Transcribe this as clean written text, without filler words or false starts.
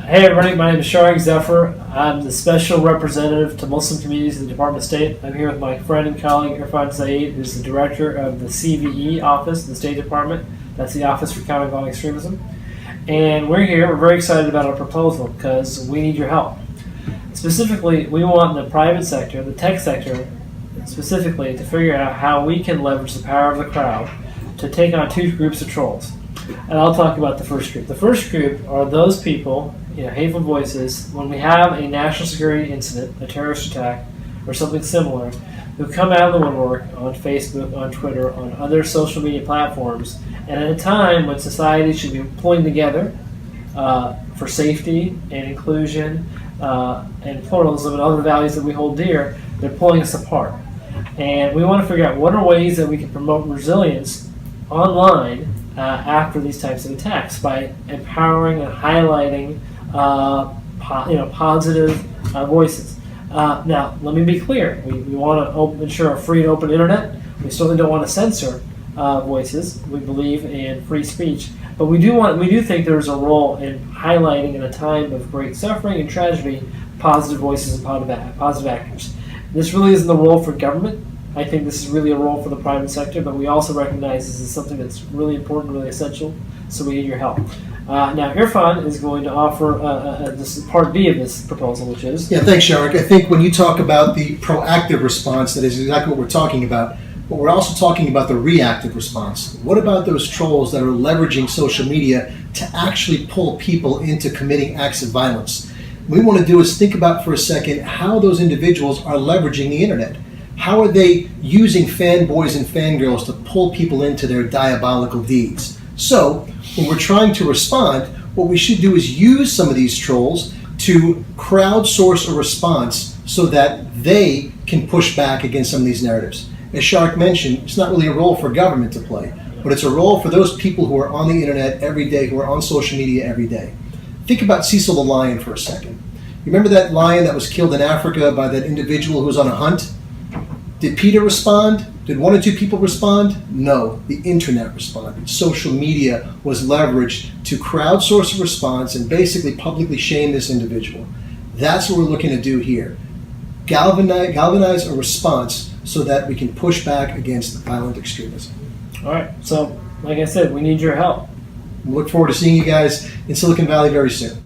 Hey everybody, my name is Sharik Zephyr. I'm the Special Representative to Muslim Communities in the Department of State. I'm here with my friend and colleague Irfan Saeed, who's the Director of the CVE Office in the State Department. That's the Office for Countering Extremism. And we're very excited about our proposal because we need your help. Specifically, we want the private sector, the tech sector specifically, to figure out how we can leverage the power of the crowd to take on two groups of trolls. And I'll talk about the first group. The first group are those people, hateful voices, when we have a national security incident, a terrorist attack, or something similar, who come out of the woodwork on Facebook, on Twitter, on other social media platforms, and at a time when society should be pulling together for safety and inclusion and pluralism and other values that we hold dear, they're pulling us apart. And we want to figure out what are ways that we can promote resilience online after these types of attacks by empowering and highlighting positive voices. Now, let me be clear. We want to ensure a free and open internet. We certainly don't want to censor voices. We believe in free speech. But we do think there's a role in highlighting in a time of great suffering and tragedy positive voices and positive actors. This really isn't the role for government. I think this is really a role for the private sector, but we also recognize this is something that's really important, really essential, so we need your help. Now, Irfan is going to offer this is part B of this proposal, which is... Yeah, thanks, Sharik. I think when you talk about the proactive response, that is exactly what we're talking about, but we're also talking about the reactive response. What about those trolls that are leveraging social media to actually pull people into committing acts of violence? What we want to do is think about for a second how those individuals are leveraging the internet. How are they using fanboys and fangirls to pull people into their diabolical deeds? So, when we're trying to respond, what we should do is use some of these trolls to crowdsource a response so that they can push back against some of these narratives. As Sharik mentioned, it's not really a role for government to play, but it's a role for those people who are on the internet every day, who are on social media every day. Think about Cecil the lion for a second. You remember that lion that was killed in Africa by that individual who was on a hunt? Did PETA respond? Did one or two people respond? No, the internet responded. Social media was leveraged to crowdsource a response and basically publicly shame this individual. That's what we're looking to do here. Galvanize a response so that we can push back against violent extremism. All right, so like I said, we need your help. We look forward to seeing you guys in Silicon Valley very soon.